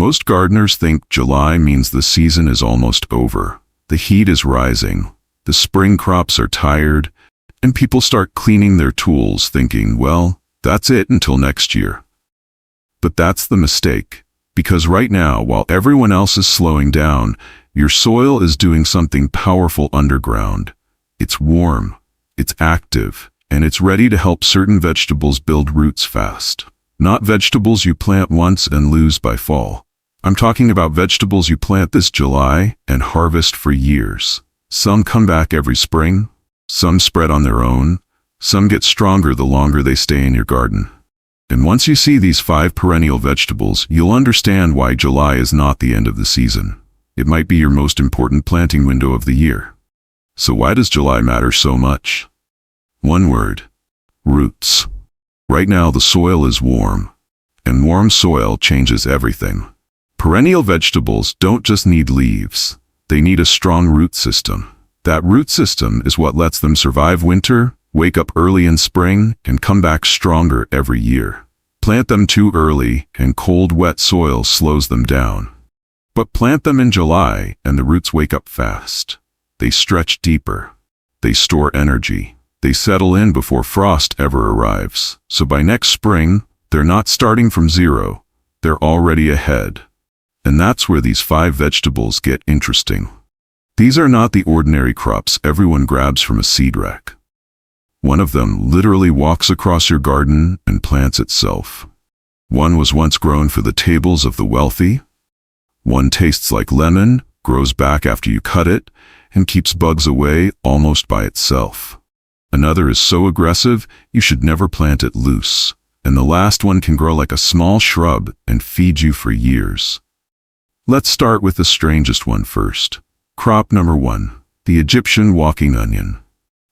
Most gardeners think July means the season is almost over. The heat is rising, the spring crops are tired, and people start cleaning their tools thinking, well, that's it until next year. But that's the mistake, because right now, while everyone else is slowing down, your soil is doing something powerful underground. It's warm, it's active, and it's ready to help certain vegetables build roots fast. Not vegetables you plant once and lose by fall. I'm talking about vegetables you plant this July and harvest for years. Some come back every spring, some spread on their own, some get stronger the longer they stay in your garden. And once you see these 5 perennial vegetables, you'll understand why July is not the end of the season. It might be your most important planting window of the year. So why does July matter so much? One word: roots. Right now the soil is warm, and warm soil changes everything. Perennial vegetables don't just need leaves, they need a strong root system. That root system is what lets them survive winter, wake up early in spring, and come back stronger every year. Plant them too early, and cold, wet soil slows them down. But plant them in July, and the roots wake up fast. They stretch deeper. They store energy. They settle in before frost ever arrives. So by next spring, they're not starting from zero. They're already ahead. And that's where these 5 vegetables get interesting. These are not the ordinary crops everyone grabs from a seed rack. One of them literally walks across your garden and plants itself. One was once grown for the tables of the wealthy. One tastes like lemon, grows back after you cut it, and keeps bugs away almost by itself. Another is so aggressive, you should never plant it loose. And the last one can grow like a small shrub and feed you for years. Let's start with the strangest one first. Crop number 1, the Egyptian walking onion.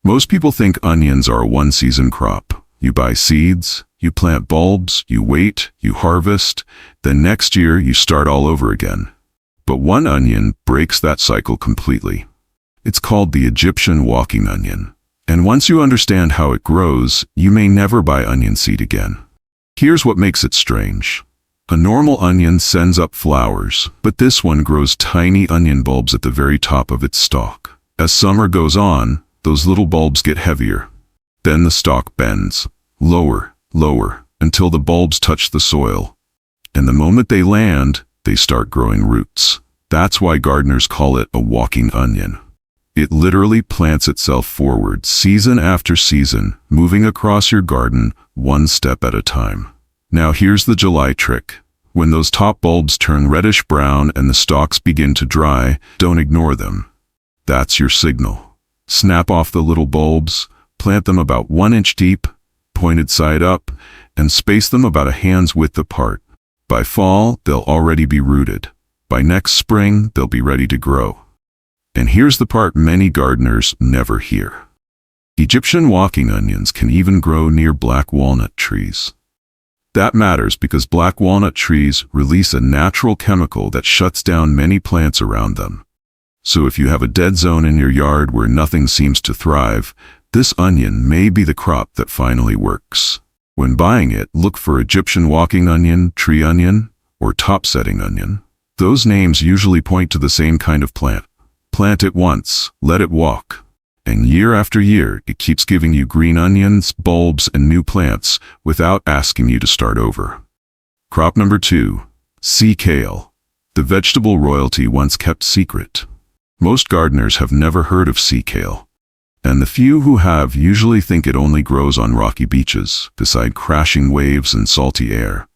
Most people think onions are a one-season crop. You buy seeds, you plant bulbs, you wait, you harvest, then next year you start all over again. But one onion breaks that cycle completely. It's called the Egyptian walking onion. And once you understand how it grows, you may never buy onion seed again. Here's what makes it strange. A normal onion sends up flowers, but this one grows tiny onion bulbs at the very top of its stalk. As summer goes on, those little bulbs get heavier. Then the stalk bends, lower, lower, until the bulbs touch the soil. And the moment they land, they start growing roots. That's why gardeners call it a walking onion. It literally plants itself forward season after season, moving across your garden one step at a time. Now here's the July trick. When those top bulbs turn reddish-brown and the stalks begin to dry, don't ignore them. That's your signal. Snap off the little bulbs, plant them about 1 inch deep, pointed side up, and space them about a hand's width apart. By fall, they'll already be rooted. By next spring, they'll be ready to grow. And here's the part many gardeners never hear. Egyptian walking onions can even grow near black walnut trees. That matters because black walnut trees release a natural chemical that shuts down many plants around them. So if you have a dead zone in your yard where nothing seems to thrive, this onion may be the crop that finally works. When buying it, look for Egyptian walking onion, tree onion, or top-setting onion. Those names usually point to the same kind of plant. Plant it once, let it walk. And year after year, it keeps giving you green onions, bulbs, and new plants without asking you to start over. Crop number 2, sea kale. The vegetable royalty once kept secret. Most gardeners have never heard of sea kale. And the few who have usually think it only grows on rocky beaches, beside crashing waves and salty air.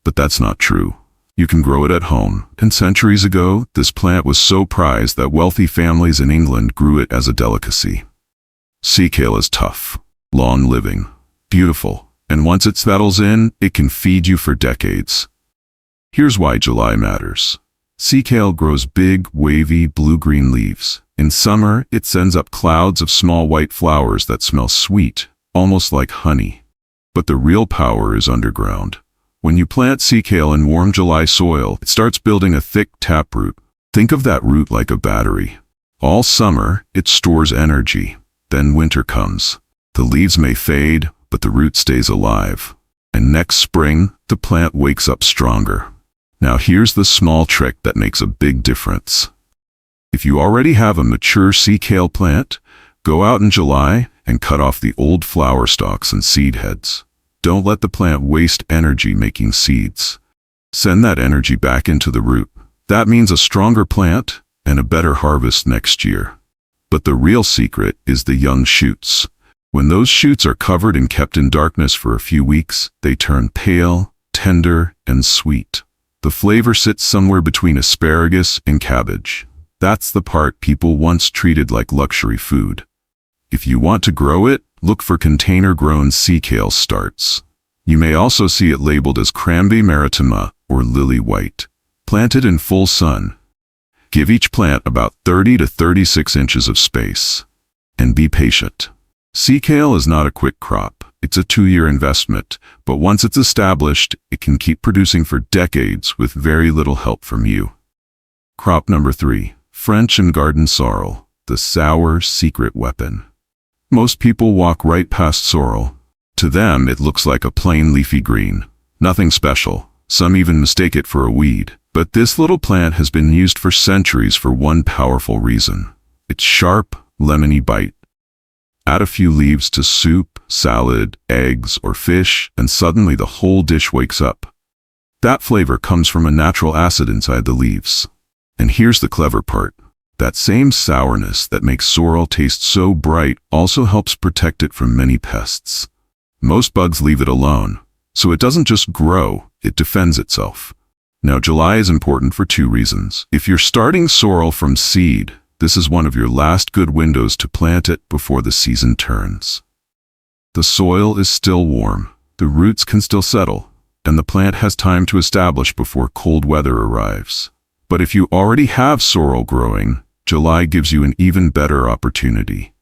But that's not true. You can grow it at home, and centuries ago, this plant was so prized that wealthy families in England grew it as a delicacy. Sea kale is tough, long-living, beautiful, and once it settles in, it can feed you for decades. Here's why July matters. Sea kale grows big, wavy, blue-green leaves. In summer, it sends up clouds of small white flowers that smell sweet, almost like honey. But the real power is underground. When you plant sea kale in warm July soil, it starts building a thick taproot. Think of that root like a battery. All summer, it stores energy. Then winter comes. The leaves may fade, but the root stays alive. And next spring, the plant wakes up stronger. Now here's the small trick that makes a big difference. If you already have a mature sea kale plant, go out in July and cut off the old flower stalks and seed heads. Don't let the plant waste energy making seeds. Send that energy back into the root. That means a stronger plant and a better harvest next year. But the real secret is the young shoots. When those shoots are covered and kept in darkness for a few weeks, they turn pale, tender, and sweet. The flavor sits somewhere between asparagus and cabbage. That's the part people once treated like luxury food. If you want to grow it, look for container-grown sea kale starts. You may also see it labeled as Crambe maritima or lily white. Planted in full sun. Give each plant about 30 to 36 inches of space. And be patient. Sea kale is not a quick crop. It's a 2-year investment, but once it's established, it can keep producing for decades with very little help from you. Crop number 3. French and garden sorrel, the sour secret weapon. Most people walk right past sorrel. To them, it looks like a plain leafy green. Nothing special. Some even mistake it for a weed. But this little plant has been used for centuries for one powerful reason. Its sharp, lemony bite. Add a few leaves to soup, salad, eggs, or fish, and suddenly the whole dish wakes up. That flavor comes from a natural acid inside the leaves. And here's the clever part. That same sourness that makes sorrel taste so bright also helps protect it from many pests. Most bugs leave it alone, so it doesn't just grow, it defends itself. Now, July is important for 2 reasons. If you're starting sorrel from seed, this is one of your last good windows to plant it before the season turns. The soil is still warm, the roots can still settle, and the plant has time to establish before cold weather arrives. But if you already have sorrel growing, July gives you an even better opportunity.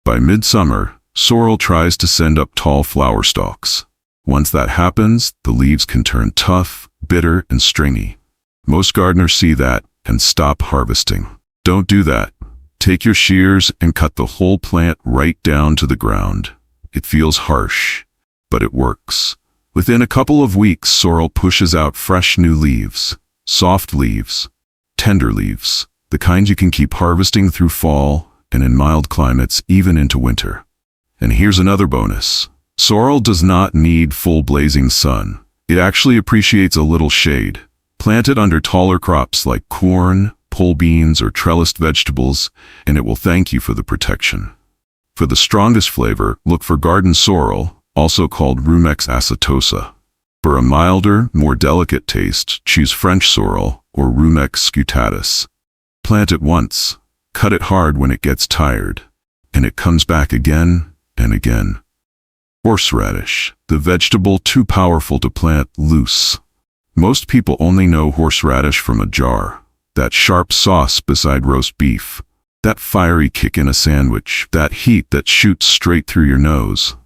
By midsummer, sorrel tries to send up tall flower stalks. Once that happens, the leaves can turn tough, bitter, and stringy. Most gardeners see that and stop harvesting. Don't do that. Take your shears and cut the whole plant right down to the ground. It feels harsh, but it works. Within a couple of weeks, sorrel pushes out fresh new leaves. Soft leaves, tender leaves, the kind you can keep harvesting through fall and in mild climates even into winter. And here's another bonus. Sorrel does not need full blazing sun. It actually appreciates a little shade. Plant it under taller crops like corn, pole beans, or trellised vegetables, and it will thank you for the protection. For the strongest flavor, look for garden sorrel, also called Rumex acetosa. For a milder, more delicate taste, choose French sorrel or Rumex scutatus. Plant it once, cut it hard when it gets tired, and it comes back again and again. Horseradish, the vegetable too powerful to plant loose. Most people only know horseradish from a jar. That sharp sauce beside roast beef. That fiery kick in a sandwich. That heat that shoots straight through your nose.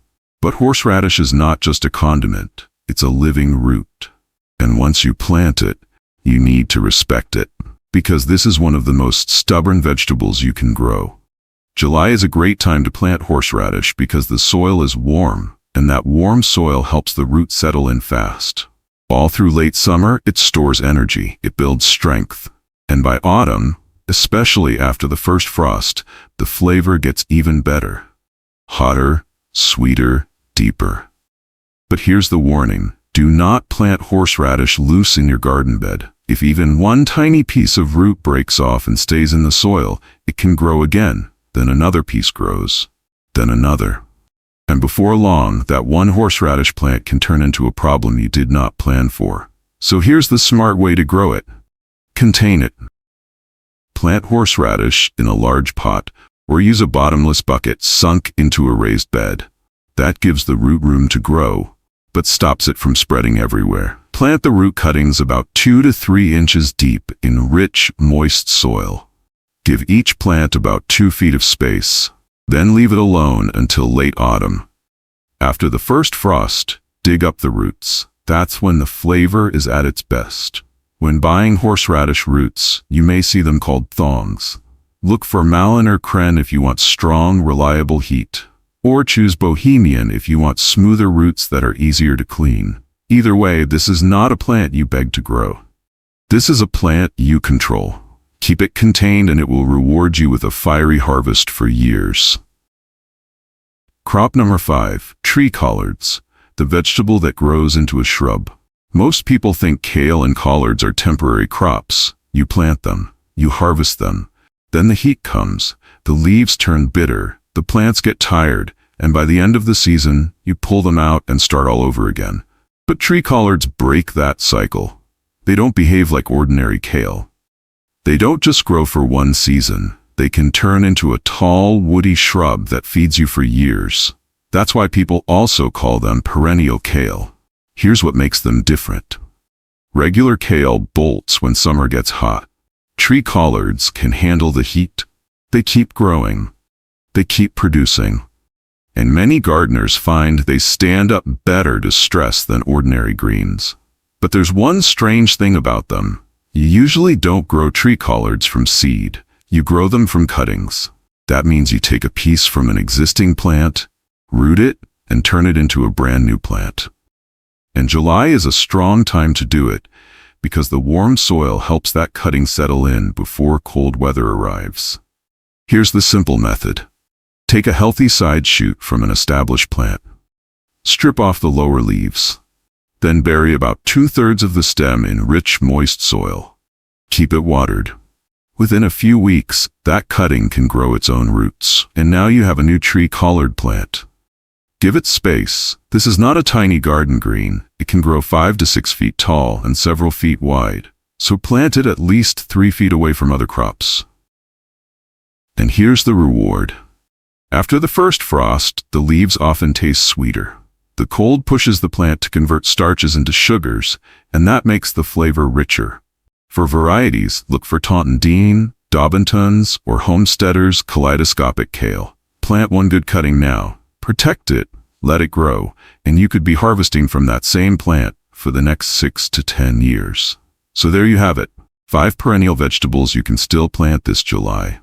But horseradish is not just a condiment. It's a living root. And once you plant it, you need to respect it. Because this is one of the most stubborn vegetables you can grow. July is a great time to plant horseradish because the soil is warm, and that warm soil helps the root settle in fast. All through late summer, it stores energy, it builds strength. And by autumn, especially after the first frost, the flavor gets even better. Hotter, sweeter, deeper. But here's the warning. Do not plant horseradish loose in your garden bed. If even one tiny piece of root breaks off and stays in the soil, it can grow again. Then another piece grows. Then another. And before long, that one horseradish plant can turn into a problem you did not plan for. So here's the smart way to grow it. Contain it. Plant horseradish in a large pot, or use a bottomless bucket sunk into a raised bed. That gives the root room to grow, but stops it from spreading everywhere. Plant the root cuttings about 2 to 3 inches deep in rich, moist soil. Give each plant about 2 feet of space, then leave it alone until late autumn. After the first frost, dig up the roots. That's when the flavor is at its best. When buying horseradish roots, you may see them called thongs. Look for Malin or Kren if you want strong, reliable heat. Or choose Bohemian if you want smoother roots that are easier to clean. Either way, this is not a plant you beg to grow. This is a plant you control. Keep it contained and it will reward you with a fiery harvest for years. Crop number 5, tree collards, the vegetable that grows into a shrub. Most people think kale and collards are temporary crops. You plant them, you harvest them. Then the heat comes, the leaves turn bitter, the plants get tired, and by the end of the season, you pull them out and start all over again. But tree collards break that cycle. They don't behave like ordinary kale. They don't just grow for one season. They can turn into a tall, woody shrub that feeds you for years. That's why people also call them perennial kale. Here's what makes them different. Regular kale bolts when summer gets hot. Tree collards can handle the heat. They keep growing. They keep producing. And many gardeners find they stand up better to stress than ordinary greens. But there's one strange thing about them. You usually don't grow tree collards from seed. You grow them from cuttings. That means you take a piece from an existing plant, root it, and turn it into a brand new plant. And July is a strong time to do it because the warm soil helps that cutting settle in before cold weather arrives. Here's the simple method. Take a healthy side shoot from an established plant. Strip off the lower leaves. Then bury about 2/3 of the stem in rich, moist soil. Keep it watered. Within a few weeks, that cutting can grow its own roots, and now you have a new tree collard plant. Give it space. This is not a tiny garden green. It can grow 5 to 6 feet tall and several feet wide, so plant it at least 3 feet away from other crops. And here's the reward. After the first frost, the leaves often taste sweeter. The cold pushes the plant to convert starches into sugars, and that makes the flavor richer. For varieties, look for Taunton-Dean, Daubenton's, or Homesteader's kaleidoscopic kale. Plant one good cutting now, protect it, let it grow, and you could be harvesting from that same plant for the next 6 to 10 years. So there you have it, 5 perennial vegetables you can still plant this July.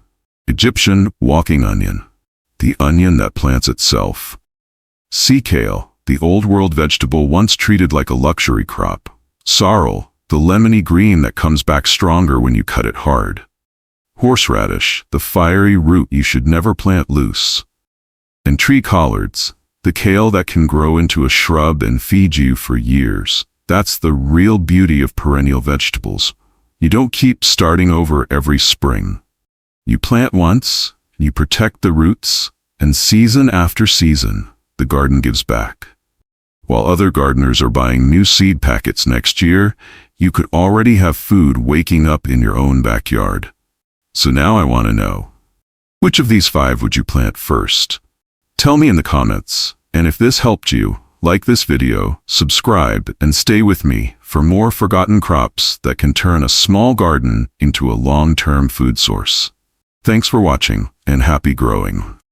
Egyptian walking onion, the onion that plants itself. Sea kale, the old-world vegetable once treated like a luxury crop. Sorrel, the lemony green that comes back stronger when you cut it hard. Horseradish, the fiery root you should never plant loose. And tree collards, the kale that can grow into a shrub and feed you for years. That's the real beauty of perennial vegetables. You don't keep starting over every spring. You plant once, you protect the roots, and season after season, the garden gives back. While other gardeners are buying new seed packets next year, you could already have food waking up in your own backyard. So now I want to know, which of these 5 would you plant first? Tell me in the comments, and if this helped you, like this video, subscribe, and stay with me for more forgotten crops that can turn a small garden into a long-term food source. Thanks for watching, and happy growing.